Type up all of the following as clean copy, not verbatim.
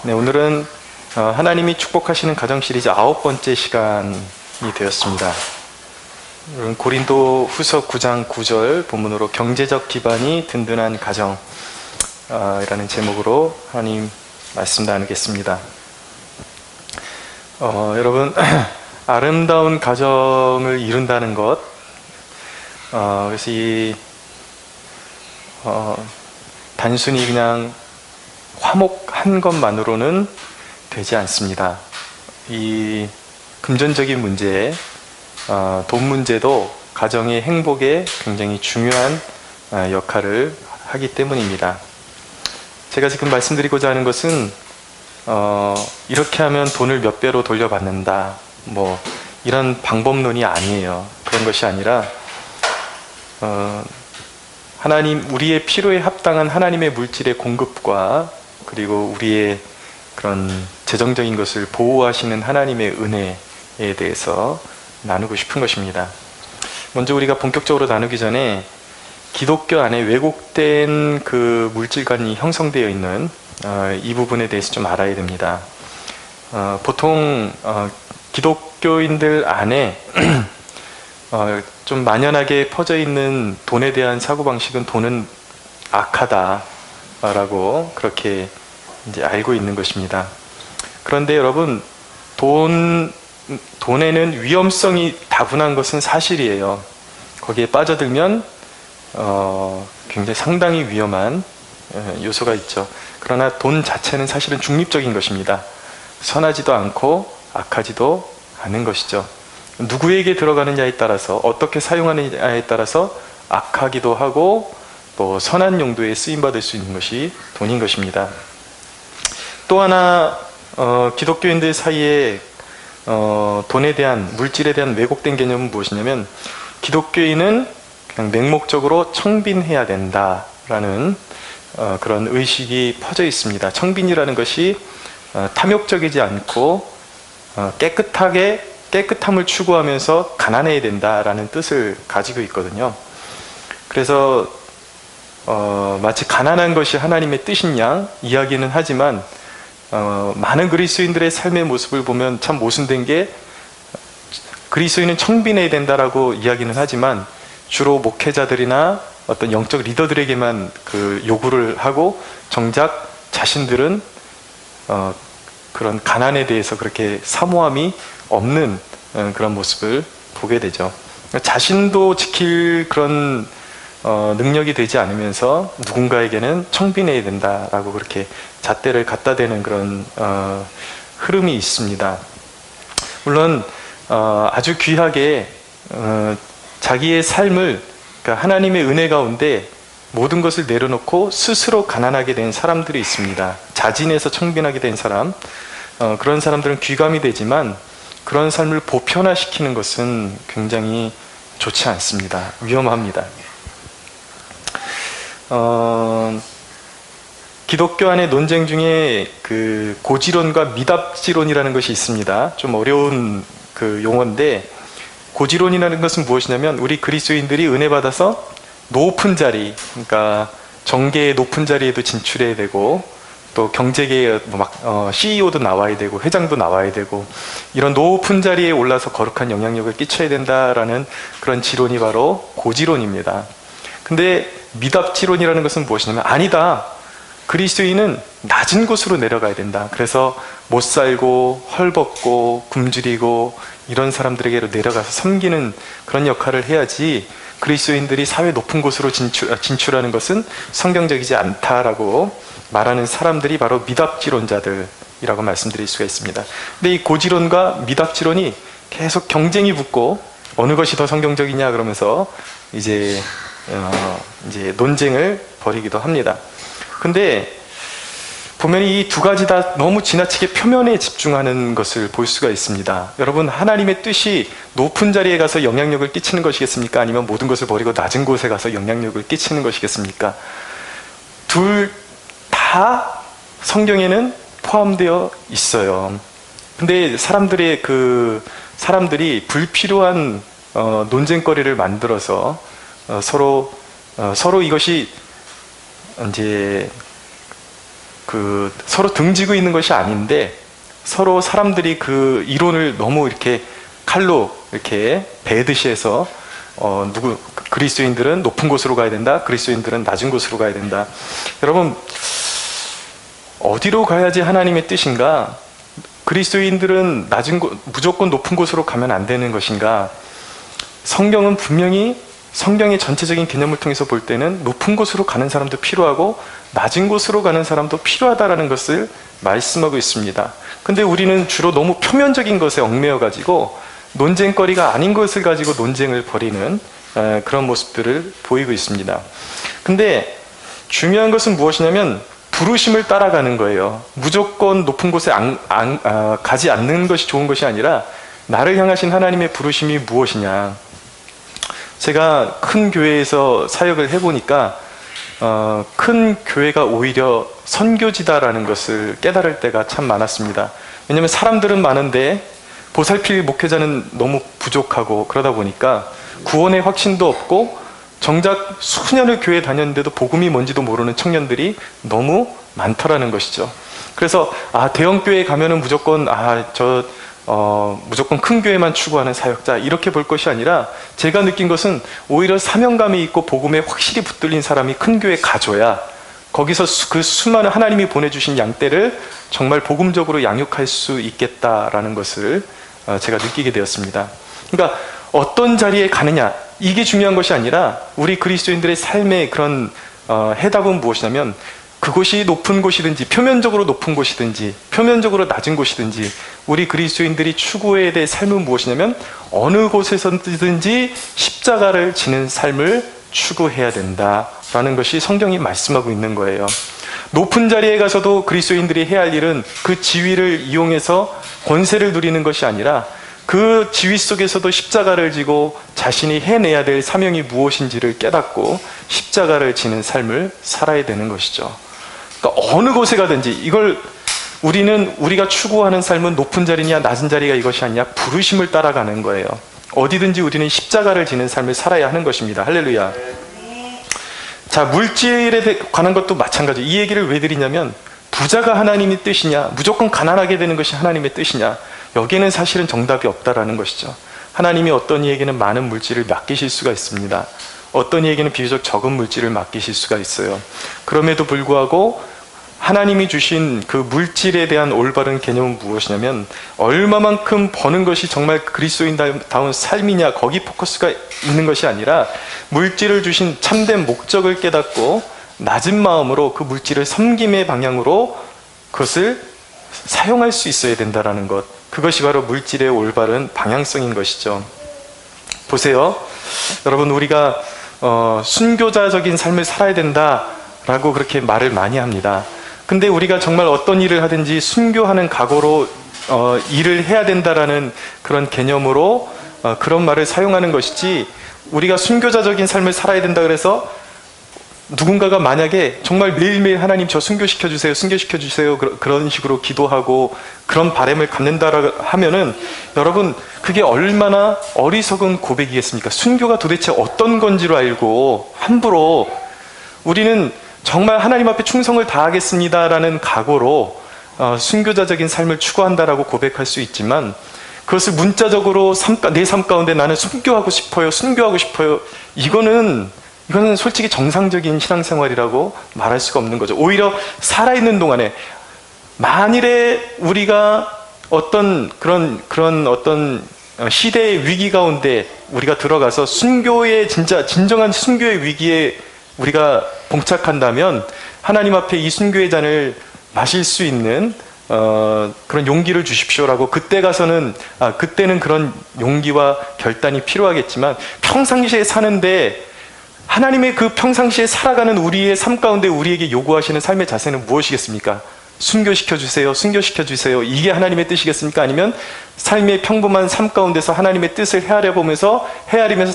네, 오늘은 하나님이 축복하시는 가정 시리즈 9번째 시간이 되었습니다. 고린도 후서 9장 9절 본문으로 경제적 기반이 든든한 가정 이라는 제목으로 하나님 말씀 나누겠습니다. 여러분, 아름다운 가정을 이룬다는 것, 그래서 단순히 그냥 화목한 것만으로는 되지 않습니다. 이 금전적인 문제, 돈 문제도 가정의 행복에 굉장히 중요한 역할을 하기 때문입니다. 제가 지금 말씀드리고자 하는 것은 이렇게 하면 돈을 몇 배로 돌려받는다, 뭐 이런 방법론이 아니에요. 그런 것이 아니라 하나님, 우리의 필요에 합당한 하나님의 물질의 공급과 그리고 우리의 그런 재정적인 것을 보호하시는 하나님의 은혜에 대해서 나누고 싶은 것입니다. 먼저 우리가 본격적으로 나누기 전에 기독교 안에 왜곡된 그 물질관이 형성되어 있는 이 부분에 대해서 좀 알아야 됩니다. 보통 기독교인들 안에 좀 만연하게 퍼져 있는 돈에 대한 사고방식은 돈은 악하다라고 그렇게 이제 알고 있는 것입니다. 그런데 여러분, 돈에는 위험성이 다분한 것은 사실이에요. 거기에 빠져들면 굉장히 상당히 위험한 요소가 있죠. 그러나 돈 자체는 사실은 중립적인 것입니다. 선하지도 않고 악하지도 않은 것이죠. 누구에게 들어가느냐에 따라서, 어떻게 사용하느냐에 따라서 악하기도 하고 또 선한 용도에 쓰임받을 수 있는 것이 돈인 것입니다. 또 하나 기독교인들 사이에 돈에 대한, 물질에 대한 왜곡된 개념은 무엇이냐면, 기독교인은 그냥 맹목적으로 청빈해야 된다라는 그런 의식이 퍼져 있습니다. 청빈이라는 것이 탐욕적이지 않고 깨끗함을 추구하면서 가난해야 된다라는 뜻을 가지고 있거든요. 그래서 마치 가난한 것이 하나님의 뜻인 양 이야기는 하지만 많은 그리스도인들의 삶의 모습을 보면 참 모순된 게, 그리스도인은 청빈해야 된다라고 이야기는 하지만 주로 목회자들이나 어떤 영적 리더들에게만 그 요구를 하고, 정작 자신들은 그런 가난에 대해서 그렇게 사모함이 없는 그런 모습을 보게 되죠. 자신도 지킬 그런 능력이 되지 않으면서 누군가에게는 청빈해야 된다라고 그렇게 잣대를 갖다 대는 그런 흐름이 있습니다. 물론 아주 귀하게 자기의 삶을, 그러니까 하나님의 은혜 가운데 모든 것을 내려놓고 스스로 가난하게 된 사람들이 있습니다. 자진해서 청빈하게 된 사람, 그런 사람들은 귀감이 되지만 그런 삶을 보편화시키는 것은 굉장히 좋지 않습니다. 위험합니다. 기독교 안의 논쟁 중에 그 고지론과 미답지론이라는 것이 있습니다. 좀 어려운 그 용어인데, 고지론이라는 것은 무엇이냐면, 우리 그리스도인들이 은혜 받아서 높은 자리, 그러니까 정계의 높은 자리에도 진출해야 되고, 또 경제계에 CEO도 나와야 되고 회장도 나와야 되고, 이런 높은 자리에 올라서 거룩한 영향력을 끼쳐야 된다라는 그런 지론이 바로 고지론입니다. 근데 미답지론이라는 것은 무엇이냐면, 아니다, 그리스도인은 낮은 곳으로 내려가야 된다. 그래서 못 살고 헐벗고 굶주리고 이런 사람들에게로 내려가서 섬기는 그런 역할을 해야지, 그리스도인들이 사회 높은 곳으로 진출하는 것은 성경적이지 않다라고 말하는 사람들이 바로 미답지론자들이라고 말씀드릴 수가 있습니다. 근데 이 고지론과 미답지론이 계속 경쟁이 붙고, 어느 것이 더 성경적이냐 그러면서 이제 논쟁을 벌이기도 합니다. 근데 보면 이 두 가지 다 너무 지나치게 표면에 집중하는 것을 볼 수가 있습니다. 여러분, 하나님의 뜻이 높은 자리에 가서 영향력을 끼치는 것이겠습니까? 아니면 모든 것을 버리고 낮은 곳에 가서 영향력을 끼치는 것이겠습니까? 둘 다 성경에는 포함되어 있어요. 근데 사람들이 불필요한 논쟁거리를 만들어서 서로 이것이 이제 서로 등지고 있는 것이 아닌데 서로 사람들이 그 이론을 너무 이렇게 칼로 이렇게 베듯이 해서 그리스도인들은 높은 곳으로 가야 된다, 그리스도인들은 낮은 곳으로 가야 된다. 여러분, 어디로 가야지 하나님의 뜻인가? 그리스도인들은 무조건 높은 곳으로 가면 안 되는 것인가? 성경은 분명히 성경의 전체적인 개념을 통해서 볼 때는 높은 곳으로 가는 사람도 필요하고 낮은 곳으로 가는 사람도 필요하다라는 것을 말씀하고 있습니다. 근데 우리는 주로 너무 표면적인 것에 얽매여 가지고 논쟁거리가 아닌 것을 가지고 논쟁을 벌이는 그런 모습들을 보이고 있습니다. 근데 중요한 것은 무엇이냐면 부르심을 따라가는 거예요. 무조건 높은 곳에 가지 않는 것이 좋은 것이 아니라 나를 향하신 하나님의 부르심이 무엇이냐. 제가 큰 교회에서 사역을 해보니까 큰 교회가 오히려 선교지다라는 것을 깨달을 때가 참 많았습니다. 왜냐하면 사람들은 많은데 보살필 목회자는 너무 부족하고 그러다 보니까 구원의 확신도 없고 정작 수년을 교회에 다녔는데도 복음이 뭔지도 모르는 청년들이 너무 많더라는 것이죠. 그래서 대형 교회에 가면은 무조건 무조건 큰 교회만 추구하는 사역자 이렇게 볼 것이 아니라 제가 느낀 것은 오히려 사명감이 있고 복음에 확실히 붙들린 사람이 큰 교회에 가줘야 거기서 그 수많은 하나님이 보내주신 양떼를 정말 복음적으로 양육할 수 있겠다라는 것을 제가 느끼게 되었습니다. 그러니까 어떤 자리에 가느냐 이게 중요한 것이 아니라 우리 그리스도인들의 삶의 그런 해답은 무엇이냐면 그곳이 높은 곳이든지 표면적으로 높은 곳이든지 표면적으로 낮은 곳이든지 우리 그리스도인들이 추구해야 될 삶은 무엇이냐면 어느 곳에서든지 십자가를 지는 삶을 추구해야 된다라는 것이 성경이 말씀하고 있는 거예요. 높은 자리에 가서도 그리스도인들이 해야 할 일은 그 지위를 이용해서 권세를 누리는 것이 아니라 그 지위 속에서도 십자가를 지고 자신이 해내야 될 사명이 무엇인지를 깨닫고 십자가를 지는 삶을 살아야 되는 것이죠. 그러니까 어느 곳에 가든지 이걸 우리가 추구하는 삶은 높은 자리냐 낮은 자리가 이것이 아니냐 부르심을 따라가는 거예요. 어디든지 우리는 십자가를 지는 삶을 살아야 하는 것입니다. 할렐루야. 자, 물질에 관한 것도 마찬가지. 이 얘기를 왜 드리냐면 부자가 하나님의 뜻이냐 무조건 가난하게 되는 것이 하나님의 뜻이냐 여기에는 사실은 정답이 없다라는 것이죠. 하나님이 어떤 이에게는 많은 물질을 맡기실 수가 있습니다. 어떤 이에게는 비교적 적은 물질을 맡기실 수가 있어요. 그럼에도 불구하고 하나님이 주신 그 물질에 대한 올바른 개념은 무엇이냐면 얼마만큼 버는 것이 정말 그리스도인다운 삶이냐 거기 포커스가 있는 것이 아니라 물질을 주신 참된 목적을 깨닫고 낮은 마음으로 그 물질을 섬김의 방향으로 그것을 사용할 수 있어야 된다는 것. 그것이 바로 물질의 올바른 방향성인 것이죠. 보세요. 여러분 우리가 순교자적인 삶을 살아야 된다라고 그렇게 말을 많이 합니다. 근데 우리가 정말 어떤 일을 하든지 순교하는 각오로 일을 해야 된다라는 그런 개념으로 그런 말을 사용하는 것이지 우리가 순교자적인 삶을 살아야 된다 그래서 누군가가 만약에 정말 매일매일 하나님 저 순교시켜 주세요, 순교시켜 주세요 그런 식으로 기도하고 그런 바람을 갖는다라 하면은 여러분 그게 얼마나 어리석은 고백이겠습니까? 순교가 도대체 어떤 건지로 알고 함부로 우리는 정말 하나님 앞에 충성을 다하겠습니다라는 각오로 순교자적인 삶을 추구한다라고 고백할 수 있지만 그것을 문자적으로 내 삶 가운데 나는 순교하고 싶어요, 순교하고 싶어요. 이거는 솔직히 정상적인 신앙생활이라고 말할 수가 없는 거죠. 오히려 살아있는 동안에 만일에 우리가 어떤 그런 어떤 시대의 위기 가운데 우리가 들어가서 순교의 진정한 순교의 위기에 우리가 봉착한다면 하나님 앞에 이 순교의 잔을 마실 수 있는 그런 용기를 주십시오라고 그때는 그런 용기와 결단이 필요하겠지만 평상시에 사는데 하나님의 그 평상시에 살아가는 우리의 삶 가운데 우리에게 요구하시는 삶의 자세는 무엇이겠습니까? 순교시켜 주세요, 순교시켜 주세요. 이게 하나님의 뜻이겠습니까? 아니면 삶의 평범한 삶 가운데서 하나님의 뜻을 헤아려보면서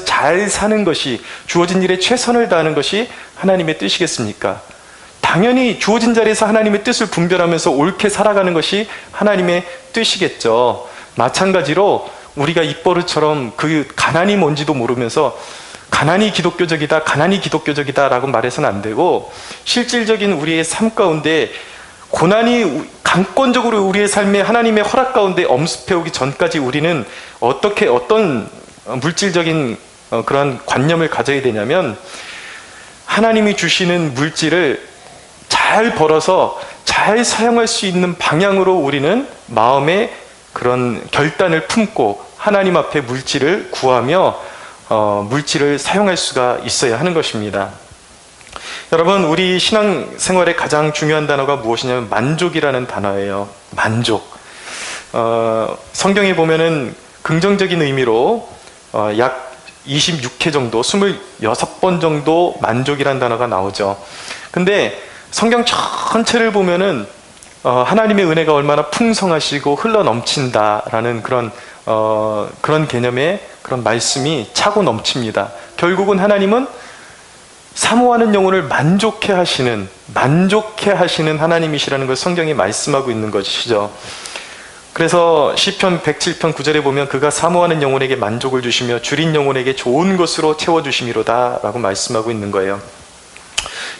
잘 사는 것이 주어진 일에 최선을 다하는 것이 하나님의 뜻이겠습니까? 당연히 주어진 자리에서 하나님의 뜻을 분별하면서 옳게 살아가는 것이 하나님의 뜻이겠죠. 마찬가지로 우리가 입버릇처럼 그 가난이 뭔지도 모르면서 가난이 기독교적이다 라고 말해서는 안 되고 실질적인 우리의 삶 가운데 고난이 강권적으로 우리의 삶에 하나님의 허락 가운데 엄습해오기 전까지 우리는 어떤 물질적인 그런 관념을 가져야 되냐면, 하나님이 주시는 물질을 잘 벌어서 잘 사용할 수 있는 방향으로 우리는 마음에 그런 결단을 품고 하나님 앞에 물질을 구하며 물질을 사용할 수가 있어야 하는 것입니다. 여러분, 우리 신앙생활에 가장 중요한 단어가 무엇이냐면 만족이라는 단어예요. 만족. 성경에 보면은 긍정적인 의미로 약 26회 정도, 26번 정도 만족이라는 단어가 나오죠. 근데 성경 전체를 보면은 하나님의 은혜가 얼마나 풍성하시고 흘러 넘친다라는 그런 개념의 그런 말씀이 차고 넘칩니다. 결국은 하나님은 사모하는 영혼을 만족해 하시는 하나님이시라는 걸 성경이 말씀하고 있는 것이죠. 그래서 시편 107편 9절에 보면 그가 사모하는 영혼에게 만족을 주시며 줄인 영혼에게 좋은 것으로 채워주심이로다 라고 말씀하고 있는 거예요.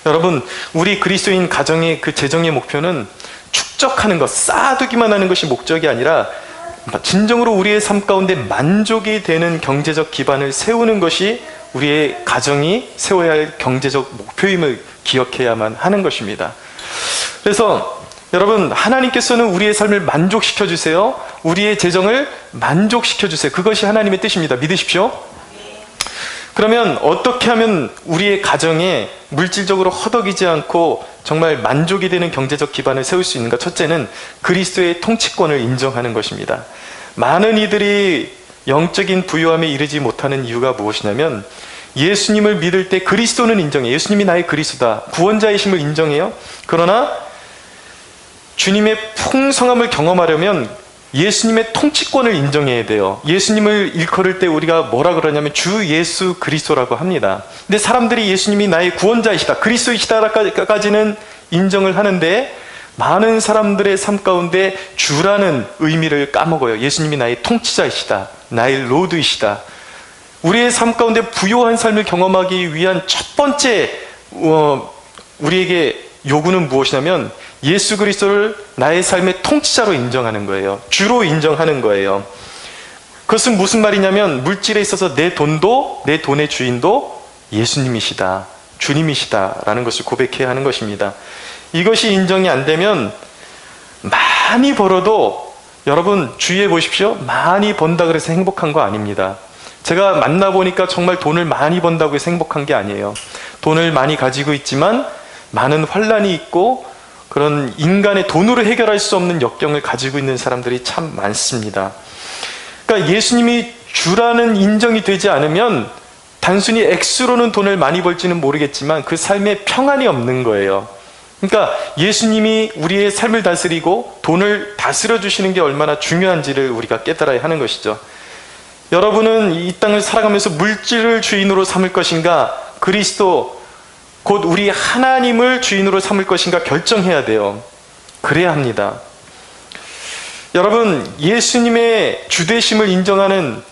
여러분, 우리 그리스도인 가정의 그 재정의 목표는 축적하는 것, 쌓아두기만 하는 것이 목적이 아니라 진정으로 우리의 삶 가운데 만족이 되는 경제적 기반을 세우는 것이 우리의 가정이 세워야 할 경제적 목표임을 기억해야만 하는 것입니다. 그래서 여러분, 하나님께서는 우리의 삶을 만족시켜 주세요. 우리의 재정을 만족시켜 주세요. 그것이 하나님의 뜻입니다. 믿으십시오. 그러면 어떻게 하면 우리의 가정에 물질적으로 허덕이지 않고 정말 만족이 되는 경제적 기반을 세울 수 있는가? 첫째는 그리스도의 통치권을 인정하는 것입니다. 많은 이들이 영적인 부유함에 이르지 못하는 이유가 무엇이냐면, 예수님을 믿을 때 그리스도는 인정해요. 예수님이 나의 그리스도다, 구원자이심을 인정해요. 그러나 주님의 풍성함을 경험하려면 예수님의 통치권을 인정해야 돼요. 예수님을 일컬을 때 우리가 뭐라 그러냐면 주 예수 그리스도라고 합니다. 근데 사람들이 예수님이 나의 구원자이시다, 그리스도이시다까지는 인정을 하는데, 많은 사람들의 삶 가운데 주라는 의미를 까먹어요. 예수님이 나의 통치자이시다, 나의 로드이시다. 우리의 삶 가운데 부요한 삶을 경험하기 위한 첫 번째 우리에게 요구는 무엇이냐면 예수 그리스도를 나의 삶의 통치자로 인정하는 거예요. 주로 인정하는 거예요. 그것은 무슨 말이냐면, 물질에 있어서 내 돈도, 내 돈의 주인도 예수님이시다, 주님이시다 라는 것을 고백해야 하는 것입니다. 이것이 인정이 안 되면 많이 벌어도, 여러분 주의해 보십시오. 많이 번다 그래서 행복한 거 아닙니다. 제가 만나보니까 정말 돈을 많이 번다고 해서 행복한 게 아니에요. 돈을 많이 가지고 있지만 많은 환란이 있고 그런 인간의 돈으로 해결할 수 없는 역경을 가지고 있는 사람들이 참 많습니다. 그러니까 예수님이 주라는 인정이 되지 않으면 단순히 액수로는 돈을 많이 벌지는 모르겠지만 그 삶에 평안이 없는 거예요. 그러니까 예수님이 우리의 삶을 다스리고 돈을 다스려 주시는 게 얼마나 중요한지를 우리가 깨달아야 하는 것이죠. 여러분은 이 땅을 살아가면서 물질을 주인으로 삼을 것인가, 그리스도 곧 우리 하나님을 주인으로 삼을 것인가 결정해야 돼요. 그래야 합니다. 여러분, 예수님의 주되심을 인정하는,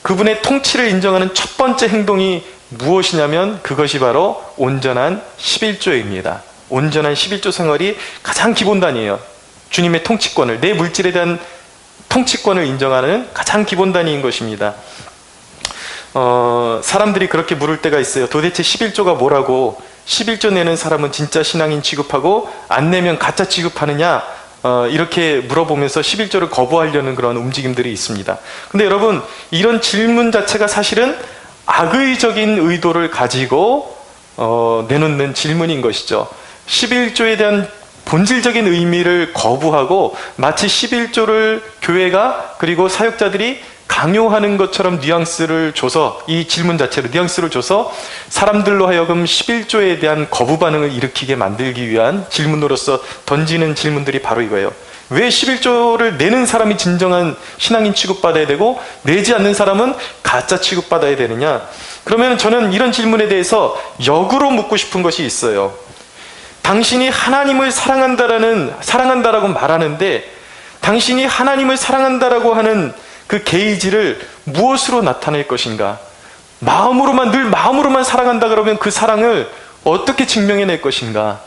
그분의 통치를 인정하는 첫 번째 행동이 무엇이냐면 그것이 바로 온전한 11조입니다. 온전한 11조 생활이 가장 기본단이에요. 주님의 통치권을, 내 물질에 대한 통치권을 인정하는 가장 기본단위인 것입니다. 사람들이 그렇게 물을 때가 있어요. 도대체 11조가 뭐라고, 11조 내는 사람은 진짜 신앙인 취급하고 안 내면 가짜 취급하느냐, 이렇게 물어보면서 11조를 거부하려는 그런 움직임들이 있습니다. 근데 여러분, 이런 질문 자체가 사실은 악의적인 의도를 가지고 내놓는 질문인 것이죠. 11조에 대한 본질적인 의미를 거부하고 마치 11조를 교회가 그리고 사역자들이 강요하는 것처럼 뉘앙스를 줘서, 이 질문 자체로 뉘앙스를 줘서 사람들로 하여금 11조에 대한 거부 반응을 일으키게 만들기 위한 질문으로서 던지는 질문들이 바로 이거예요. 왜 11조를 내는 사람이 진정한 신앙인 취급받아야 되고 내지 않는 사람은 가짜 취급받아야 되느냐? 그러면 저는 이런 질문에 대해서 역으로 묻고 싶은 것이 있어요. 당신이 하나님을 사랑한다라고 말하는데, 당신이 하나님을 사랑한다라고 하는 그 게이지를 무엇으로 나타낼 것인가? 늘 마음으로만 사랑한다 그러면 그 사랑을 어떻게 증명해낼 것인가?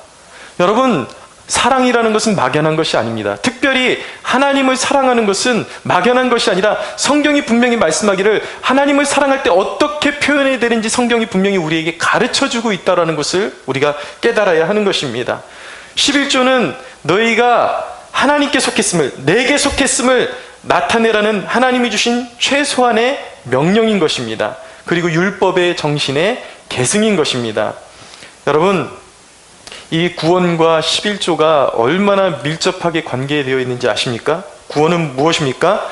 여러분, 사랑이라는 것은 막연한 것이 아닙니다. 특별히 하나님을 사랑하는 것은 막연한 것이 아니라 성경이 분명히 말씀하기를 하나님을 사랑할 때 어떻게 표현해야 되는지 성경이 분명히 우리에게 가르쳐주고 있다는 것을 우리가 깨달아야 하는 것입니다. 11조는 너희가 하나님께 속했음을, 내게 속했음을 나타내라는 하나님이 주신 최소한의 명령인 것입니다. 그리고 율법의 정신의 계승인 것입니다. 여러분, 이 구원과 11조가 얼마나 밀접하게 관계되어 있는지 아십니까? 구원은 무엇입니까?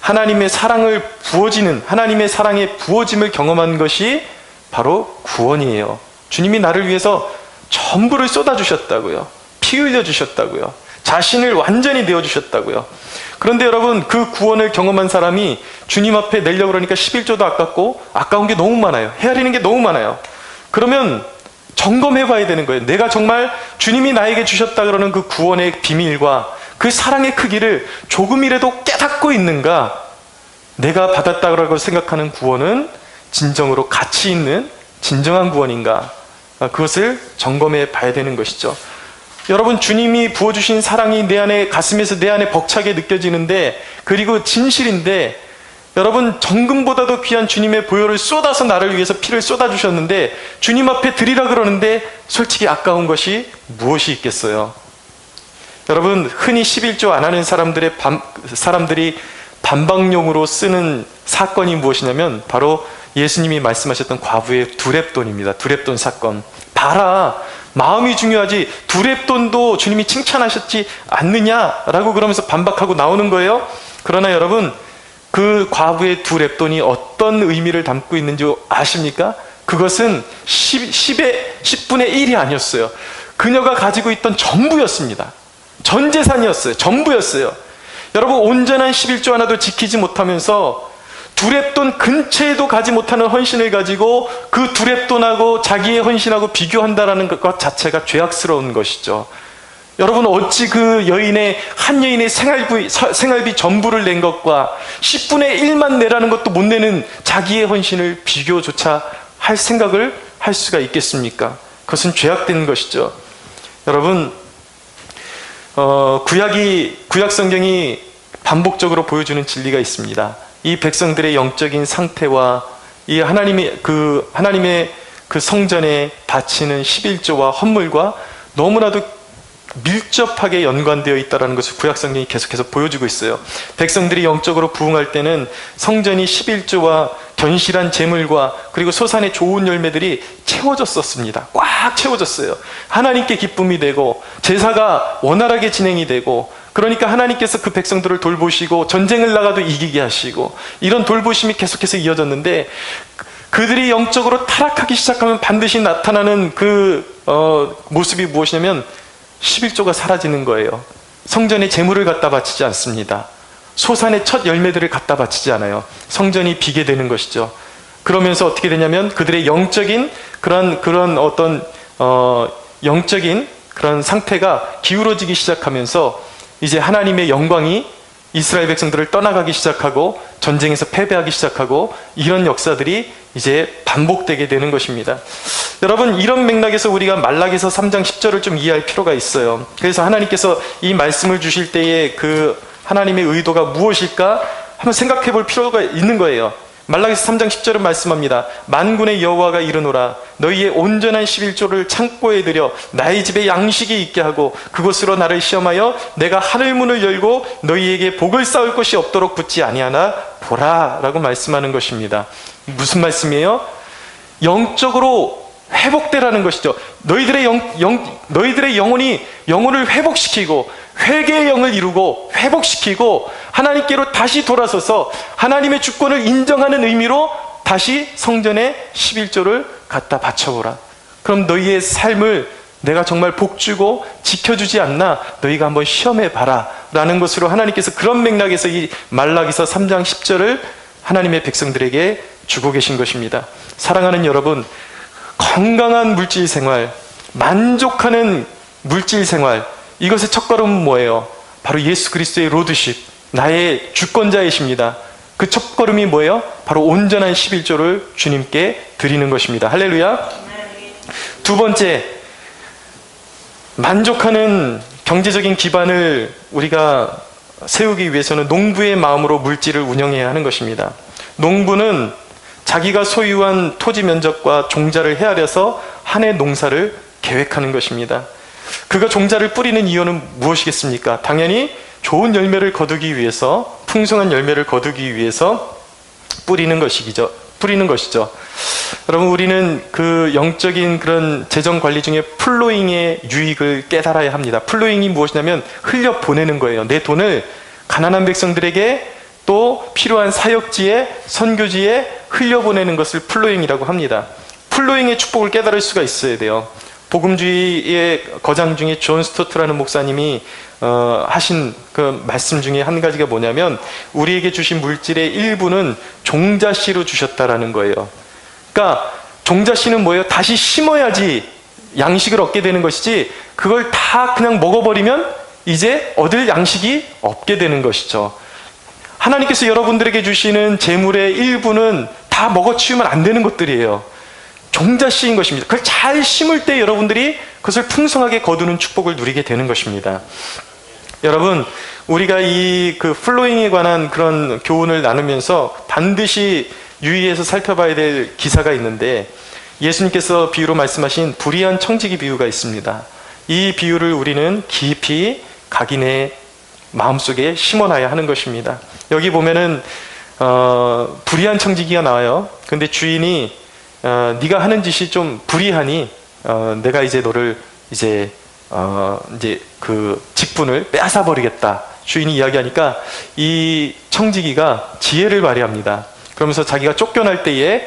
하나님의 사랑을 부어지는, 하나님의 사랑의 부어짐을 경험한 것이 바로 구원이에요. 주님이 나를 위해서 전부를 쏟아주셨다고요. 피 흘려주셨다고요. 자신을 완전히 내어주셨다고요. 그런데 여러분, 그 구원을 경험한 사람이 주님 앞에 내려고 그러니까 11조도 아깝고 아까운 게 너무 많아요. 헤아리는 게 너무 많아요. 그러면 점검해 봐야 되는 거예요. 내가 정말 주님이 나에게 주셨다 그러는 그 구원의 비밀과 그 사랑의 크기를 조금이라도 깨닫고 있는가? 내가 받았다고 생각하는 구원은 진정으로 가치 있는 진정한 구원인가? 그것을 점검해 봐야 되는 것이죠. 여러분, 주님이 부어주신 사랑이 내 안에, 가슴에서 내 안에 벅차게 느껴지는데, 그리고 진실인데, 여러분, 정금보다도 귀한 주님의 보혈을 쏟아서 나를 위해서 피를 쏟아주셨는데 주님 앞에 드리라 그러는데 솔직히 아까운 것이 무엇이 있겠어요? 여러분, 흔히 11조 안 하는 사람들이 반박용으로 쓰는 사건이 무엇이냐면 바로 예수님이 말씀하셨던 과부의 두렙돈입니다. 두렙돈 사건. 봐라, 마음이 중요하지 두렙돈도 주님이 칭찬하셨지 않느냐라고 그러면서 반박하고 나오는 거예요. 그러나 여러분, 그 과부의 두렙돈이 어떤 의미를 담고 있는지 아십니까? 그것은 10분의 1이 아니었어요. 그녀가 가지고 있던 전부였습니다. 전 재산이었어요. 전부였어요. 여러분, 온전한 11조 하나도 지키지 못하면서 두렙돈 근처에도 가지 못하는 헌신을 가지고 그 두렙돈하고 자기의 헌신하고 비교한다는 것 자체가 죄악스러운 것이죠. 여러분, 어찌 그 한 여인의 생활비 전부를 낸 것과 10분의 1만 내라는 것도 못 내는 자기의 헌신을 비교조차 할 생각을 할 수가 있겠습니까? 그것은 죄악된 것이죠. 여러분, 구약 성경이 반복적으로 보여주는 진리가 있습니다. 이 백성들의 영적인 상태와 이 하나님의 그 성전에 바치는 11조와 헌물과 너무나도 밀접하게 연관되어 있다는 것을 구약성경이 계속해서 보여주고 있어요. 백성들이 영적으로 부흥할 때는 성전이 11조와 견실한 재물과 그리고 소산의 좋은 열매들이 채워졌었습니다. 꽉 채워졌어요. 하나님께 기쁨이 되고 제사가 원활하게 진행이 되고, 그러니까 하나님께서 그 백성들을 돌보시고 전쟁을 나가도 이기게 하시고, 이런 돌보심이 계속해서 이어졌는데, 그들이 영적으로 타락하기 시작하면 반드시 나타나는 모습이 무엇이냐면 11조가 사라지는 거예요. 성전에 재물을 갖다 바치지 않습니다. 소산의 첫 열매들을 갖다 바치지 않아요. 성전이 비게 되는 것이죠. 그러면서 어떻게 되냐면 그들의 영적인 영적인 그런 상태가 기울어지기 시작하면서 이제 하나님의 영광이 이스라엘 백성들을 떠나가기 시작하고 전쟁에서 패배하기 시작하고, 이런 역사들이 이제 반복되게 되는 것입니다. 여러분, 이런 맥락에서 우리가 말라기서 3장 10절을 좀 이해할 필요가 있어요. 그래서 하나님께서 이 말씀을 주실 때에 그 하나님의 의도가 무엇일까 한번 생각해 볼 필요가 있는 거예요. 말라기서 3장 10절은 말씀합니다. 만군의 여호와가 이르노라, 너희의 온전한 11조를 창고에 들여 나의 집에 양식이 있게 하고 그곳으로 나를 시험하여 내가 하늘문을 열고 너희에게 복을 쌓을 것이 없도록 붙지 아니하나 보라 라고 말씀하는 것입니다. 무슨 말씀이에요? 영적으로 회복되라는 것이죠. 너희들의 영혼을 회복시키고 회개의 영을 이루고 회복시키고 하나님께로 다시 돌아서서 하나님의 주권을 인정하는 의미로 다시 성전에 11조를 갖다 바쳐보라. 그럼 너희의 삶을 내가 정말 복주고 지켜주지 않나 너희가 한번 시험해봐라 라는 것으로 하나님께서 그런 맥락에서 이 말라기서 3장 10절을 하나님의 백성들에게 주고 계신 것입니다. 사랑하는 여러분, 건강한 물질 생활, 만족하는 물질 생활, 이것의 첫걸음은 뭐예요? 바로 예수 그리스도의 로드십, 나의 주권자이십니다. 그 첫걸음이 뭐예요? 바로 온전한 11조를 주님께 드리는 것입니다. 할렐루야. 두 번째, 만족하는 경제적인 기반을 우리가 세우기 위해서는 농부의 마음으로 물질을 운영해야 하는 것입니다. 농부는 자기가 소유한 토지 면적과 종자를 헤아려서 한 해 농사를 계획하는 것입니다. 그가 종자를 뿌리는 이유는 무엇이겠습니까? 당연히 좋은 열매를 거두기 위해서, 풍성한 열매를 거두기 위해서 뿌리는 것이죠. 여러분, 우리는 그 영적인 그런 재정 관리 중에 플로잉의 유익을 깨달아야 합니다. 플로잉이 무엇이냐면 흘려 보내는 거예요. 내 돈을 가난한 백성들에게 또 필요한 사역지에, 선교지에 흘려보내는 것을 플로잉이라고 합니다. 플로잉의 축복을 깨달을 수가 있어야 돼요. 복음주의의 거장 중에 존 스토트라는 목사님이 하신 그 말씀 중에 한 가지가 뭐냐면, 우리에게 주신 물질의 일부는 종자씨로 주셨다라는 거예요. 그러니까 종자씨는 뭐예요? 다시 심어야지 양식을 얻게 되는 것이지, 그걸 다 그냥 먹어버리면 이제 얻을 양식이 없게 되는 것이죠. 하나님께서 여러분들에게 주시는 재물의 일부는 다 먹어치우면 안 되는 것들이에요. 종자씨인 것입니다. 그걸 잘 심을 때 여러분들이 그것을 풍성하게 거두는 축복을 누리게 되는 것입니다. 여러분, 우리가 이 그 플로잉에 관한 그런 교훈을 나누면서 반드시 유의해서 살펴봐야 될 기사가 있는데, 예수님께서 비유로 말씀하신 불의한 청지기 비유가 있습니다. 이 비유를 우리는 깊이 각인의 마음속에 심어놔야 하는 것입니다. 여기 보면은 불의한 청지기가 나와요. 근데 주인이 네가 하는 짓이 좀 불의하니 내가 이제 너를 이제 그 직분을 빼앗아 버리겠다. 주인이 이야기하니까 이 청지기가 지혜를 발휘합니다. 그러면서 자기가 쫓겨날 때에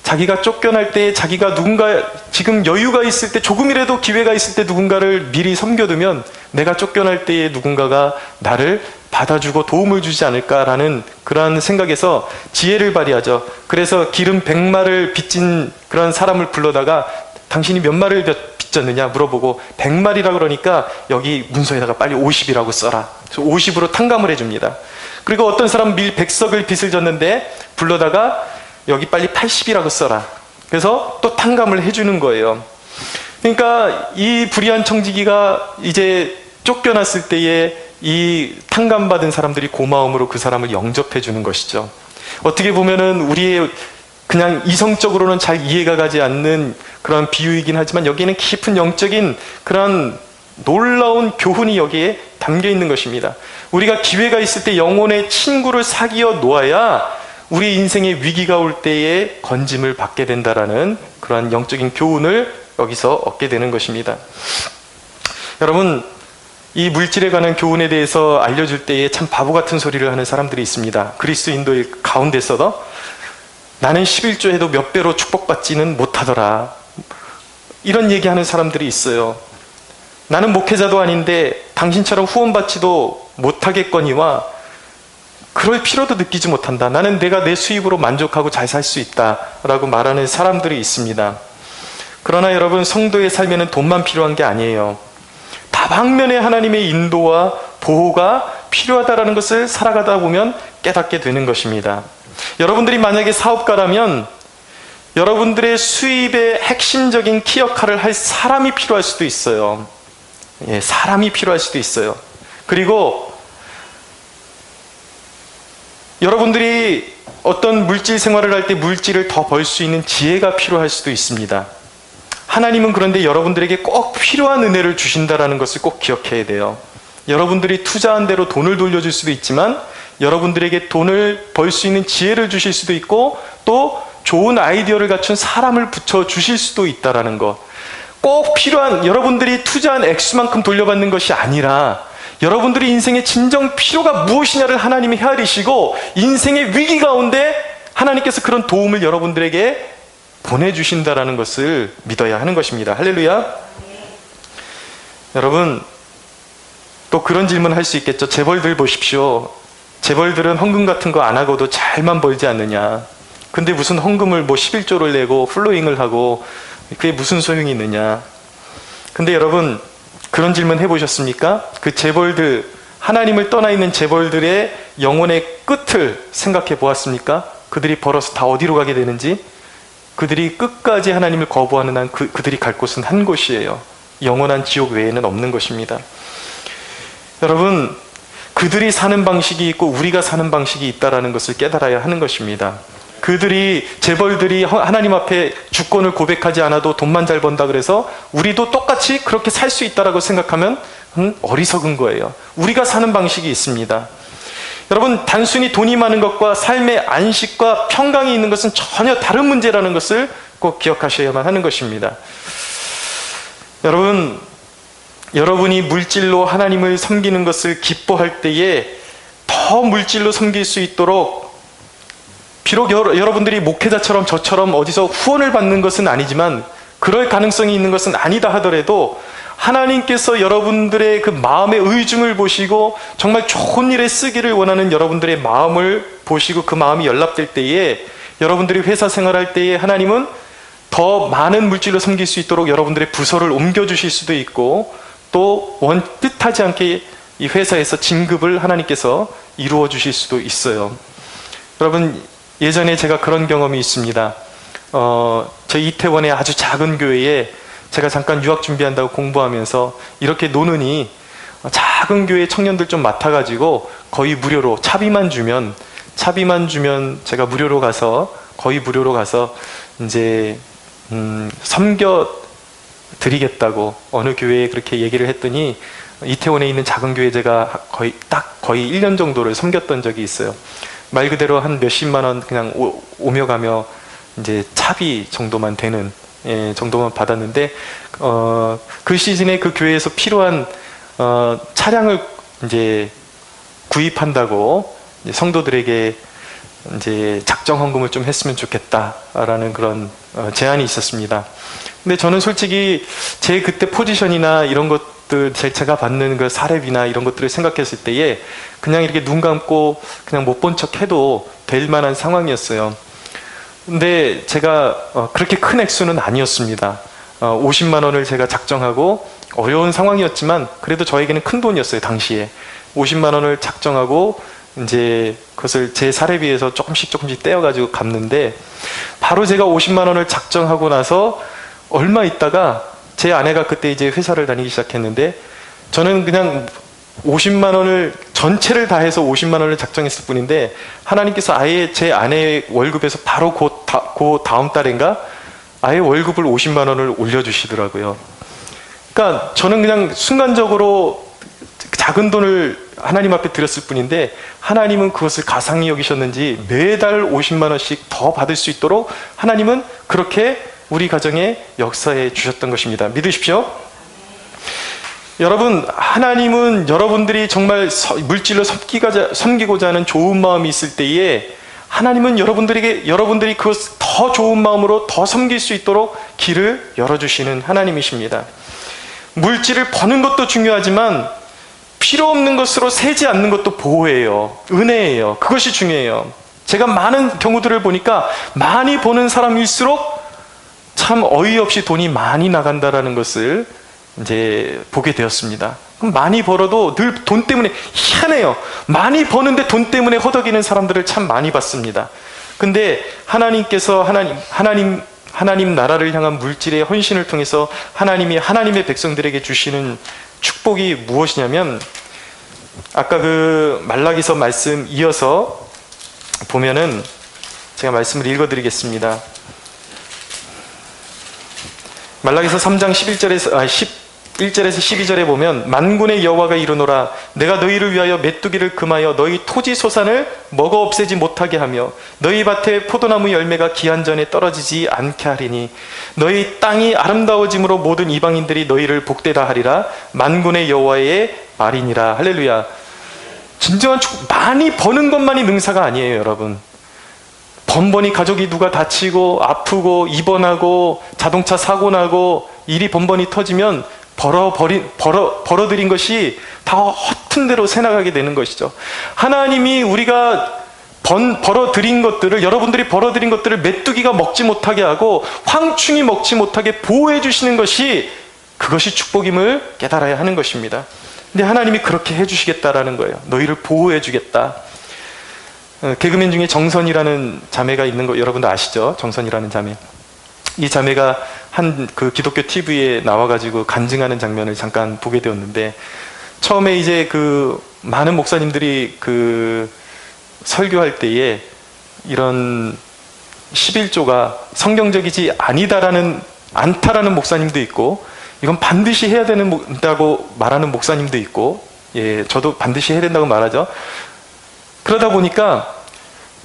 자기가 누군가 지금 여유가 있을 때, 조금이라도 기회가 있을 때 누군가를 미리 섬겨두면 내가 쫓겨날 때에 누군가가 나를 받아주고 도움을 주지 않을까라는 그러한 생각에서 지혜를 발휘하죠. 그래서 기름 100마를 빚진 그런 사람을 불러다가 당신이 몇 마리를 빚졌느냐 물어보고 100마리라 그러니까 여기 문서에다가 빨리 50이라고 써라. 그래서 50으로 탕감을 해줍니다. 그리고 어떤 사람은 밀 100석을 빚을 졌는데 불러다가 여기 빨리 80이라고 써라. 그래서 또 탕감을 해주는 거예요. 그러니까 이 불의한 청지기가 이제 쫓겨났을 때에 이 탕감받은 사람들이 고마움으로 그 사람을 영접해 주는 것이죠. 어떻게 보면은 우리의 그냥 이성적으로는 잘 이해가 가지 않는 그런 비유이긴 하지만 여기에는 깊은 영적인 그런 놀라운 교훈이 여기에 담겨 있는 것입니다. 우리가 기회가 있을 때 영혼의 친구를 사귀어 놓아야 우리 인생의 위기가 올 때에 건짐을 받게 된다라는 그러한 영적인 교훈을 여기서 얻게 되는 것입니다. 여러분, 이 물질에 관한 교훈에 대해서 알려줄 때에 참 바보 같은 소리를 하는 사람들이 있습니다. 그리스도인들 가운데서도 나는 11조 해도 몇 배로 축복받지는 못하더라. 이런 얘기하는 사람들이 있어요. 나는 목회자도 아닌데 당신처럼 후원받지도 못하겠거니와 그럴 필요도 느끼지 못한다. 나는 내가 내 수입으로 만족하고 잘 살 수 있다 라고 말하는 사람들이 있습니다. 그러나 여러분, 성도의 삶에는 돈만 필요한 게 아니에요. 다방면에 하나님의 인도와 보호가 필요하다는 것을 살아가다 보면 깨닫게 되는 것입니다. 여러분들이 만약에 사업가라면 여러분들의 수입의 핵심적인 키 역할을 할 사람이 필요할 수도 있어요. 예, 사람이 필요할 수도 있어요. 그리고 여러분들이 어떤 물질 생활을 할 때 물질을 더 벌 수 있는 지혜가 필요할 수도 있습니다. 하나님은 그런데 여러분들에게 꼭 필요한 은혜를 주신다는 것을 꼭 기억해야 돼요. 여러분들이 투자한 대로 돈을 돌려줄 수도 있지만 여러분들에게 돈을 벌 수 있는 지혜를 주실 수도 있고 또 좋은 아이디어를 갖춘 사람을 붙여주실 수도 있다는 것. 꼭 필요한, 여러분들이 투자한 액수만큼 돌려받는 것이 아니라 여러분들이 인생의 진정 필요가 무엇이냐를 하나님이 헤아리시고 인생의 위기 가운데 하나님께서 그런 도움을 여러분들에게 보내주신다라는 것을 믿어야 하는 것입니다. 할렐루야. 여러분, 또 그런 질문을 할 수 있겠죠. 재벌들 보십시오. 재벌들은 헌금 같은 거 안 하고도 잘만 벌지 않느냐. 근데 무슨 헌금을 뭐 11조를 내고 플로잉을 하고 그게 무슨 소용이 있느냐. 근데 여러분, 그런 질문 해보셨습니까? 그 재벌들, 하나님을 떠나 있는 재벌들의 영혼의 끝을 생각해 보았습니까? 그들이 벌어서 다 어디로 가게 되는지? 그들이 끝까지 하나님을 거부하는 한 그들이 갈 곳은 한 곳이에요. 영원한 지옥 외에는 없는 것입니다. 여러분, 그들이 사는 방식이 있고 우리가 사는 방식이 있다는 것을 깨달아야 하는 것입니다. 재벌들이 하나님 앞에 주권을 고백하지 않아도 돈만 잘 번다 그래서 우리도 똑같이 그렇게 살 수 있다고 생각하면 어리석은 거예요. 우리가 사는 방식이 있습니다. 여러분, 단순히 돈이 많은 것과 삶의 안식과 평강이 있는 것은 전혀 다른 문제라는 것을 꼭 기억하셔야만 하는 것입니다. 여러분이 물질로 하나님을 섬기는 것을 기뻐할 때에 더 물질로 섬길 수 있도록, 비록 여러분들이 목회자처럼 저처럼 어디서 후원을 받는 것은 아니지만 그럴 가능성이 있는 것은 아니다 하더라도 하나님께서 여러분들의 그 마음의 의중을 보시고 정말 좋은 일에 쓰기를 원하는 여러분들의 마음을 보시고 그 마음이 연락될 때에, 여러분들이 회사 생활할 때에 하나님은 더 많은 물질로 섬길 수 있도록 여러분들의 부서를 옮겨주실 수도 있고, 또 뜻하지 않게 이 회사에서 진급을 하나님께서 이루어 주실 수도 있어요. 여러분, 예전에 제가 그런 경험이 있습니다. 저희 이태원의 아주 작은 교회에 제가 잠깐 유학 준비한다고 공부하면서 이렇게 노느니 작은 교회 청년들 좀 맡아가지고 거의 무료로 차비만 주면 제가 무료로 가서 이제 섬겨 드리겠다고 어느 교회에 그렇게 얘기를 했더니, 이태원에 있는 작은 교회 제가 거의 1년 정도를 섬겼던 적이 있어요. 말 그대로 한 몇십만 원 그냥 오며 가며 이제 차비 정도만 되는 정도만 받았는데, 그 시즌에 그 교회에서 필요한 차량을 이제 구입한다고 이제 성도들에게 이제 작정 헌금을 좀 했으면 좋겠다라는 그런 제안이 있었습니다. 근데 저는 솔직히 제 그때 포지션이나 이런 것들, 제가 받는 그 사례비나 이런 것들을 생각했을 때에 그냥 이렇게 눈 감고 그냥 못 본 척 해도 될 만한 상황이었어요. 근데 제가 그렇게 큰 액수는 아니었습니다. 50만 원을 제가 작정하고, 어려운 상황이었지만 그래도 저에게는 큰 돈이었어요. 당시에 50만 원을 작정하고 이제 그것을 제 사례비에서 조금씩 떼어가지고 갚는데, 바로 제가 50만 원을 작정하고 나서 얼마 있다가 제 아내가 그때 이제 회사를 다니기 시작했는데, 저는 그냥 50만 원을 전체를 다 해서 50만 원을 작정했을 뿐인데 하나님께서 아예 제 아내의 월급에서 바로 그 다음 달인가 아예 월급을 50만 원을 올려주시더라고요. 그러니까 저는 그냥 순간적으로 작은 돈을 하나님 앞에 드렸을 뿐인데, 하나님은 그것을 가상히 여기셨는지 매달 50만 원씩 더 받을 수 있도록 하나님은 그렇게 우리 가정에 역사해 주셨던 것입니다. 믿으십시오. 여러분, 하나님은 여러분들이 정말 물질로 섬기고자 하는 좋은 마음이 있을 때에 하나님은 여러분들이 그것을 더 좋은 마음으로 더 섬길 수 있도록 길을 열어주시는 하나님이십니다. 물질을 버는 것도 중요하지만 필요 없는 것으로 세지 않는 것도 보호예요. 은혜예요. 그것이 중요해요. 제가 많은 경우들을 보니까 많이 버는 사람일수록 참 어이없이 돈이 많이 나간다라는 것을 이제 보게 되었습니다. 그럼 많이 벌어도 늘 돈 때문에 희한해요. 많이 버는데 돈 때문에 허덕이는 사람들을 참 많이 봤습니다. 근데 하나님께서 하나님 나라를 향한 물질의 헌신을 통해서 하나님이 하나님의 백성들에게 주시는 축복이 무엇이냐면, 아까 그 말라기서 말씀 이어서 보면은 제가 말씀을 읽어드리겠습니다. 말라기서 3장 11절에서 12절에 보면, 만군의 여호와가 이르노라, 내가 너희를 위하여 메뚜기를 금하여 너희 토지 소산을 먹어 없애지 못하게 하며 너희 밭에 포도나무 열매가 기한 전에 떨어지지 않게 하리니 너희 땅이 아름다워짐으로 모든 이방인들이 너희를 복되다 하리라. 만군의 여호와의 말이니라. 할렐루야. 진정한 축복, 많이 버는 것만이 능사가 아니에요. 여러분, 번번이 가족이 누가 다치고 아프고 입원하고 자동차 사고 나고 일이 번번이 터지면 벌어들인 것이 다 허튼 대로 새나가게 되는 것이죠. 하나님이 우리가 벌어들인 것들을, 여러분들이 벌어들인 것들을 메뚜기가 먹지 못하게 하고 황충이 먹지 못하게 보호해 주시는 것이, 그것이 축복임을 깨달아야 하는 것입니다. 근데 하나님이 그렇게 해주시겠다라는 거예요. 너희를 보호해 주겠다. 개그맨 중에 정선이라는 자매가 있는 거 여러분도 아시죠? 정선이라는 자매. 이 자매가 한 그 기독교 TV에 나와가지고 간증하는 장면을 잠깐 보게 되었는데, 처음에 이제 그 많은 목사님들이 그 설교할 때에 이런 11조가 성경적이지 않다라는 목사님도 있고, 이건 반드시 해야 된다고 말하는 목사님도 있고, 예, 저도 반드시 해야 된다고 말하죠. 그러다 보니까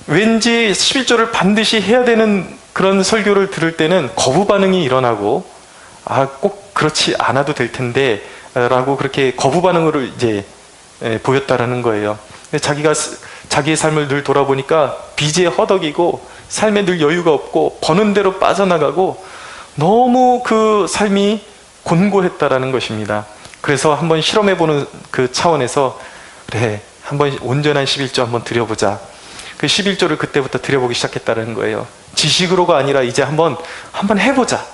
왠지 11조를 반드시 해야 되는 그런 설교를 들을 때는 거부 반응이 일어나고, 꼭 그렇지 않아도 될 텐데 라고 그렇게 거부 반응을 이제 보였다라는 거예요. 자기가 자기의 삶을 늘 돌아보니까 빚에 허덕이고 삶에 늘 여유가 없고 버는 대로 빠져나가고 너무 그 삶이 곤고했다라는 것입니다. 그래서 한번 실험해보는 그 차원에서, 그래, 한번 온전한 11조 한번 드려보자. 그 11조를 그때부터 드려보기 시작했다는 거예요. 지식으로가 아니라 이제 한번 해보자.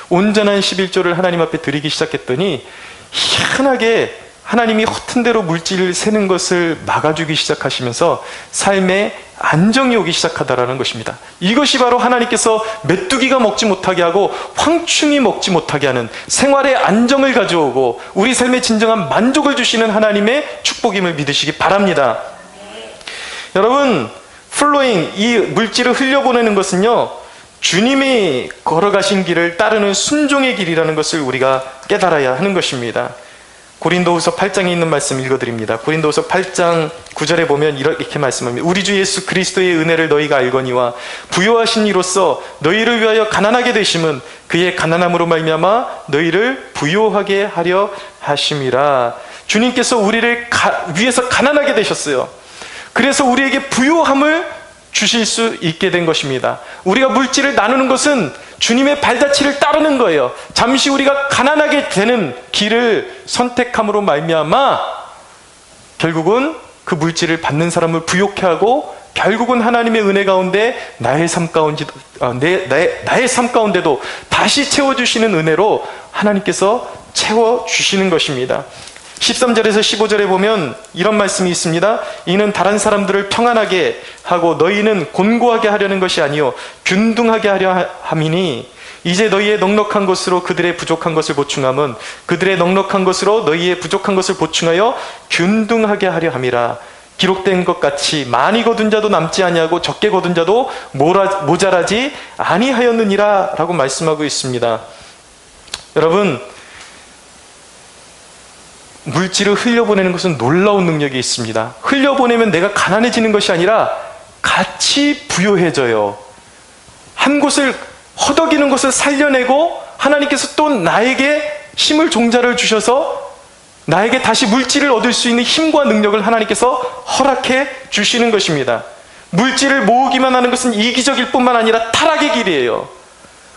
온전한 11조를 하나님 앞에 드리기 시작했더니 희한하게 하나님이 허튼 대로 물질을 세는 것을 막아주기 시작하시면서 삶에 안정이 오기 시작하다라는 것입니다. 이것이 바로 하나님께서 메뚜기가 먹지 못하게 하고 황충이 먹지 못하게 하는 생활의 안정을 가져오고 우리 삶에 진정한 만족을 주시는 하나님의 축복임을 믿으시기 바랍니다. 여러분, 플로잉, 이 물질을 흘려보내는 것은요, 주님이 걸어가신 길을 따르는 순종의 길이라는 것을 우리가 깨달아야 하는 것입니다. 고린도후서 8장에 있는 말씀 읽어드립니다. 고린도후서 8장 9절에 보면 이렇게 말씀합니다. 우리 주 예수 그리스도의 은혜를 너희가 알거니와 부요하신 이로써 너희를 위하여 가난하게 되심은 그의 가난함으로 말미암아 너희를 부요하게 하려 하심이라. 주님께서 우리를 위해서 가난하게 되셨어요. 그래서 우리에게 부요함을 주실 수 있게 된 것입니다. 우리가 물질을 나누는 것은 주님의 발자취를 따르는 거예요. 잠시 우리가 가난하게 되는 길을 선택함으로 말미암아 결국은 그 물질을 받는 사람을 부요케 하고, 결국은 하나님의 은혜 가운데 나의 삶 가운데도 다시 채워주시는 은혜로 하나님께서 채워주시는 것입니다. 13절에서 15절에 보면 이런 말씀이 있습니다. 이는 다른 사람들을 평안하게 하고 너희는 곤고하게 하려는 것이 아니요 균등하게 하려 함이니 이제 너희의 넉넉한 것으로 그들의 부족한 것을 보충함은 그들의 넉넉한 것으로 너희의 부족한 것을 보충하여 균등하게 하려 함이라. 기록된 것 같이 많이 거둔 자도 남지 아니하고 적게 거둔 자도 모자라지 아니하였느니라 라고 말씀하고 있습니다. 여러분, 물질을 흘려보내는 것은 놀라운 능력이 있습니다. 흘려보내면 내가 가난해지는 것이 아니라 같이 부요해져요. 한 곳을 허덕이는 것을 살려내고 하나님께서 또 나에게 힘을 종자를 주셔서 나에게 다시 물질을 얻을 수 있는 힘과 능력을 하나님께서 허락해 주시는 것입니다. 물질을 모으기만 하는 것은 이기적일 뿐만 아니라 타락의 길이에요.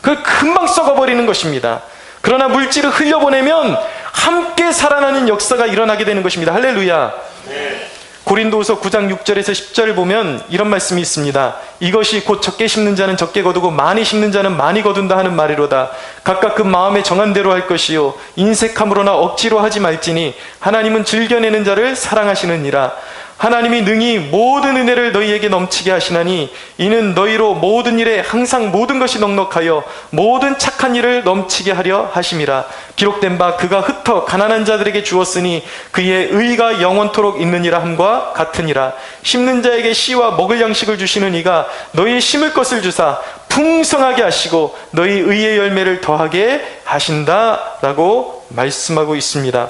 그걸 금방 썩어버리는 것입니다. 그러나 물질을 흘려보내면 함께 살아나는 역사가 일어나게 되는 것입니다. 할렐루야. 네. 고린도후서 9장 6절에서 10절 보면 이런 말씀이 있습니다. 이것이 곧 적게 심는 자는 적게 거두고 많이 심는 자는 많이 거둔다 하는 말이로다. 각각 그 마음에 정한 대로 할 것이요 인색함으로나 억지로 하지 말지니 하나님은 즐겨내는 자를 사랑하시느니라. 하나님이 능히 모든 은혜를 너희에게 넘치게 하시나니 이는 너희로 모든 일에 항상 모든 것이 넉넉하여 모든 착한 일을 넘치게 하려 하심이라. 기록된 바 그가 흩어 가난한 자들에게 주었으니 그의 의가 영원토록 있느니라 함과 같으니라. 심는 자에게 씨와 먹을 양식을 주시는 이가 너희 심을 것을 주사 풍성하게 하시고 너희 의의 열매를 더하게 하신다 라고 말씀하고 있습니다.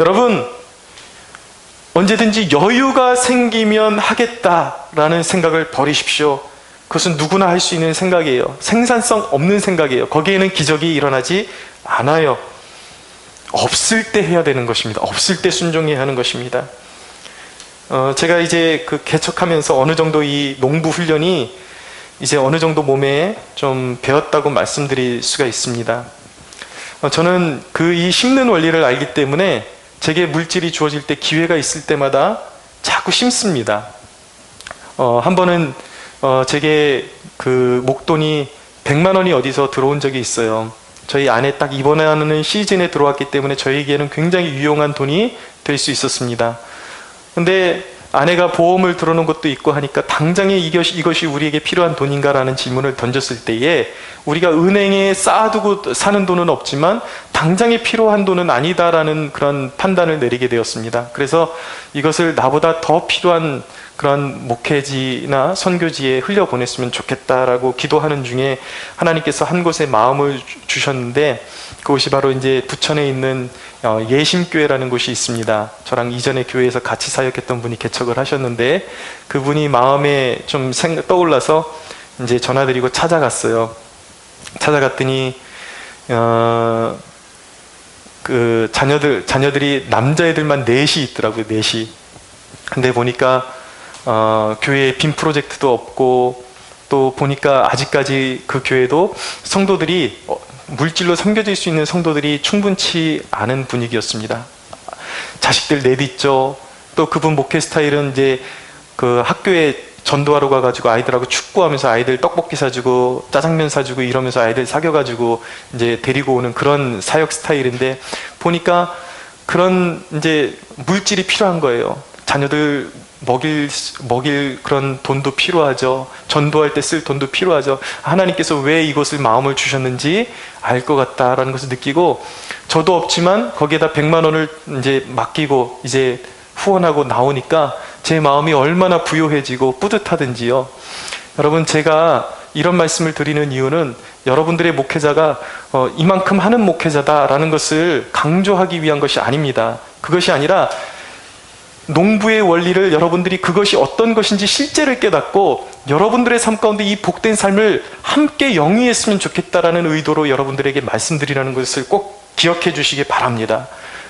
여러분, 언제든지 여유가 생기면 하겠다라는 생각을 버리십시오. 그것은 누구나 할 수 있는 생각이에요. 생산성 없는 생각이에요. 거기에는 기적이 일어나지 않아요. 없을 때 해야 되는 것입니다. 없을 때 순종해야 하는 것입니다. 제가 이제 그 개척하면서 어느 정도 이 농부 훈련이 이제 어느 정도 몸에 좀 배웠다고 말씀드릴 수가 있습니다. 저는 이 심는 원리를 알기 때문에 제게 물질이 주어질 때 기회가 있을 때마다 자꾸 심습니다. 한 번은 제게 그 목돈이 100만 원이 어디서 들어온 적이 있어요. 저희 아내 딱 입원하는 시즌에 들어왔기 때문에 저에게는 굉장히 유용한 돈이 될 수 있었습니다. 근데 아내가 보험을 들어놓은 것도 있고 하니까 당장에 이것이 우리에게 필요한 돈인가라는 질문을 던졌을 때에 우리가 은행에 쌓아두고 사는 돈은 없지만 당장에 필요한 돈은 아니다라는 그런 판단을 내리게 되었습니다. 그래서 이것을 나보다 더 필요한 그런 목회지나 선교지에 흘려보냈으면 좋겠다라고 기도하는 중에 하나님께서 한 곳에 마음을 주셨는데, 그곳이 바로 이제 부천에 있는 예심교회라는 곳이 있습니다. 저랑 이전에 교회에서 같이 사역했던 분이 개척을 하셨는데, 그분이 마음에 좀 떠올라서 이제 전화드리고 찾아갔어요. 찾아갔더니 그 자녀들이 남자애들만 넷이 있더라고요. 넷이. 근데 보니까 교회에 빔 프로젝트도 없고, 또 보니까 아직까지 그 교회도 성도들이 물질로 섬겨질 수 있는 성도들이 충분치 않은 분위기였습니다. 자식들 넷 있죠. 또 그분 목회 스타일은 이제 그 학교에 전도하러 가가지고 아이들하고 축구하면서 아이들 떡볶이 사주고 짜장면 사주고 이러면서 아이들 사귀어가지고 이제 데리고 오는 그런 사역 스타일인데, 보니까 그런 이제 물질이 필요한 거예요. 자녀들 먹일 그런 돈도 필요하죠. 전도할 때 쓸 돈도 필요하죠. 하나님께서 왜 이것을 마음을 주셨는지 알 것 같다라는 것을 느끼고, 저도 없지만 거기에다 100만 원을 이제 맡기고 이제 후원하고 나오니까 제 마음이 얼마나 부요해지고 뿌듯하든지요. 여러분, 제가 이런 말씀을 드리는 이유는 여러분들의 목회자가 이만큼 하는 목회자다라는 것을 강조하기 위한 것이 아닙니다. 그것이 아니라 농부의 원리를 여러분들이 그것이 어떤 것인지 실제를 깨닫고 여러분들의 삶 가운데 이 복된 삶을 함께 영위했으면 좋겠다라는 의도로 여러분들에게 말씀드리라는 것을 꼭 기억해 주시기 바랍니다.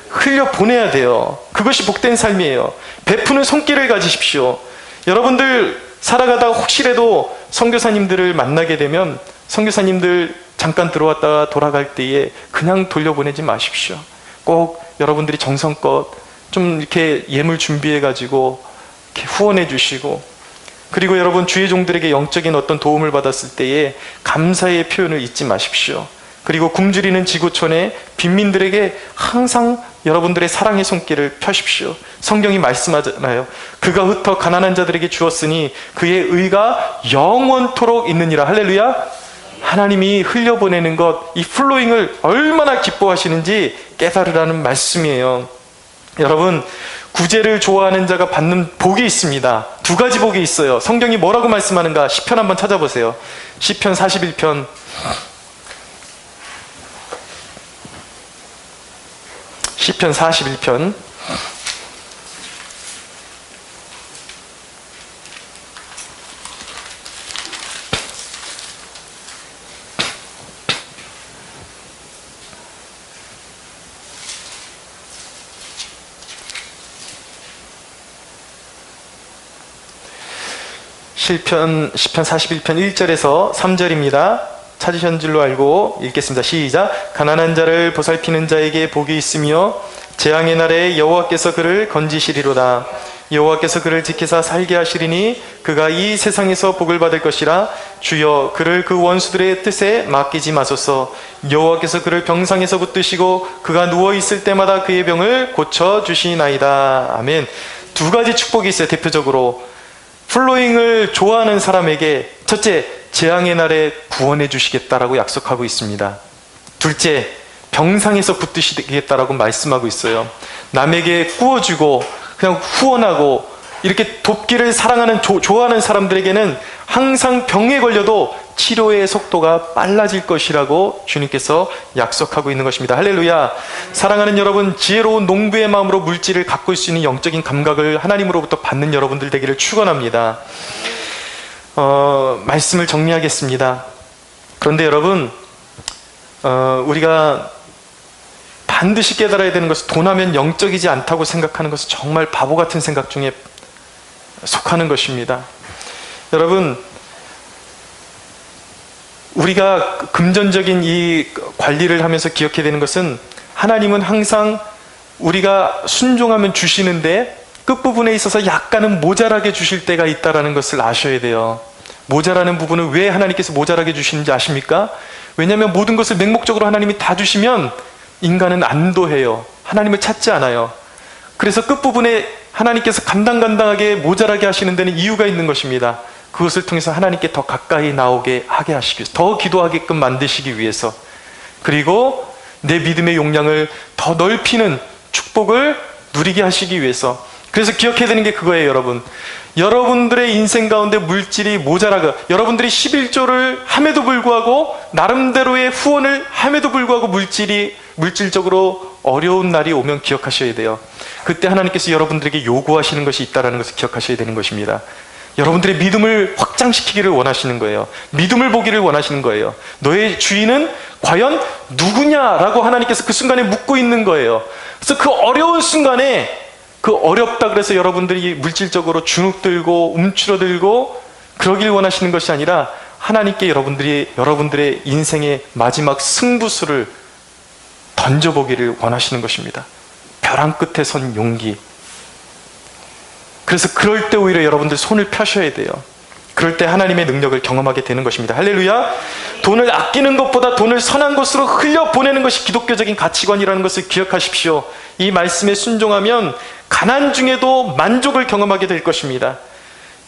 흘려보내야 돼요. 그것이 복된 삶이에요. 베푸는 손길을 가지십시오. 여러분들 살아가다가 혹시라도 선교사님들을 만나게 되면 선교사님들 잠깐 들어왔다가 돌아갈 때에 그냥 돌려보내지 마십시오. 꼭 여러분들이 정성껏 좀 이렇게 예물 준비해가지고 이렇게 후원해 주시고, 그리고 여러분 주의 종들에게 영적인 어떤 도움을 받았을 때에 감사의 표현을 잊지 마십시오. 그리고 굶주리는 지구촌의 빈민들에게 항상 여러분들의 사랑의 손길을 펴십시오. 성경이 말씀하잖아요. 그가 흩어 가난한 자들에게 주었으니 그의 의가 영원토록 있느니라. 할렐루야. 하나님이 흘려보내는 것, 이 플로잉을 얼마나 기뻐하시는지 깨달으라는 말씀이에요. 여러분, 구제를 좋아하는 자가 받는 복이 있습니다. 두 가지 복이 있어요. 성경이 뭐라고 말씀하는가? 시편 한번 찾아보세요. 시편 41편. 시편 41편. 시편 41편 1절에서 3절입니다. 찾으신 줄로 알고 읽겠습니다. 시작. 가난한 자를 보살피는 자에게 복이 있으며 재앙의 날에 여호와께서 그를 건지시리로다. 여호와께서 그를 지키사 살게 하시리니 그가 이 세상에서 복을 받을 것이라. 주여 그를 그 원수들의 뜻에 맡기지 마소서. 여호와께서 그를 병상에서 붙드시고 그가 누워있을 때마다 그의 병을 고쳐주시나이다. 아멘. 두 가지 축복이 있어요. 대표적으로 플로잉을 좋아하는 사람에게 첫째, 재앙의 날에 구원해 주시겠다라고 약속하고 있습니다. 둘째, 병상에서 붙드시겠다라고 말씀하고 있어요. 남에게 구워주고 그냥 후원하고 이렇게 돕기를 사랑하는 좋아하는 사람들에게는 항상 병에 걸려도 치료의 속도가 빨라질 것이라고 주님께서 약속하고 있는 것입니다. 할렐루야. 사랑하는 여러분, 지혜로운 농부의 마음으로 물질을 가꿀 수 있는 영적인 감각을 하나님으로부터 받는 여러분들 되기를 축원합니다. 말씀을 정리하겠습니다. 그런데 여러분, 우리가 반드시 깨달아야 되는 것은 돈하면 영적이지 않다고 생각하는 것은 정말 바보 같은 생각 중에 속하는 것입니다. 여러분, 우리가 금전적인 이 관리를 하면서 기억해야 되는 것은 하나님은 항상 우리가 순종하면 주시는데 끝부분에 있어서 약간은 모자라게 주실 때가 있다는 것을 아셔야 돼요. 모자라는 부분은 왜 하나님께서 모자라게 주시는지 아십니까? 왜냐하면 모든 것을 맹목적으로 하나님이 다 주시면 인간은 안도해요. 하나님을 찾지 않아요. 그래서 끝부분에 하나님께서 간당간당하게 모자라게 하시는 데는 이유가 있는 것입니다. 그것을 통해서 하나님께 더 가까이 나오게 하게 하시기 위해서, 더 기도하게끔 만드시기 위해서, 그리고 내 믿음의 용량을 더 넓히는 축복을 누리게 하시기 위해서. 그래서 기억해야 되는 게 그거예요, 여러분. 여러분들의 인생 가운데 물질이 모자라고, 여러분들이 11조를 함에도 불구하고, 나름대로의 후원을 함에도 불구하고 물질적으로 어려운 날이 오면 기억하셔야 돼요. 그때 하나님께서 여러분들에게 요구하시는 것이 있다는 것을 기억하셔야 되는 것입니다. 여러분들의 믿음을 확장시키기를 원하시는 거예요. 믿음을 보기를 원하시는 거예요. 너의 주인은 과연 누구냐라고 하나님께서 그 순간에 묻고 있는 거예요. 그래서 그 어려운 순간에, 그 어렵다 그래서 여러분들이 물질적으로 주눅들고 움츠러들고 그러길 원하시는 것이 아니라, 하나님께 여러분들의 인생의 마지막 승부수를 던져보기를 원하시는 것입니다. 벼랑 끝에 선 용기. 그래서 그럴 때 오히려 여러분들 손을 펴셔야 돼요. 그럴 때 하나님의 능력을 경험하게 되는 것입니다. 할렐루야. 돈을 아끼는 것보다 돈을 선한 곳으로 흘려보내는 것이 기독교적인 가치관이라는 것을 기억하십시오. 이 말씀에 순종하면 가난 중에도 만족을 경험하게 될 것입니다.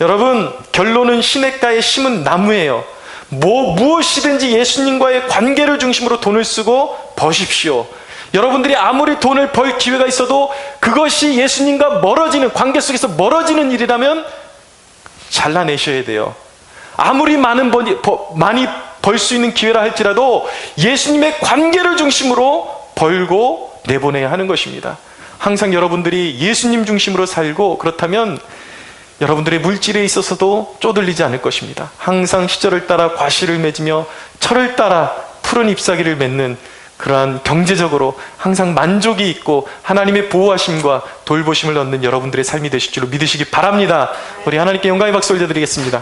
여러분, 결론은 시냇가에 심은 나무예요. 무엇이든지 예수님과의 관계를 중심으로 돈을 쓰고 버십시오. 여러분들이 아무리 돈을 벌 기회가 있어도 그것이 예수님과 멀어지는, 관계 속에서 멀어지는 일이라면 잘라내셔야 돼요. 아무리 많이 벌 수 있는 기회라 할지라도 예수님의 관계를 중심으로 벌고 내보내야 하는 것입니다. 항상 여러분들이 예수님 중심으로 살고, 그렇다면 여러분들의 물질에 있어서도 쪼들리지 않을 것입니다. 항상 시절을 따라 과실을 맺으며 철을 따라 푸른 잎사귀를 맺는, 그러한 경제적으로 항상 만족이 있고 하나님의 보호하심과 돌보심을 얻는 여러분들의 삶이 되실 줄로 믿으시기 바랍니다. 우리 하나님께 영광의 박수 올려드리겠습니다.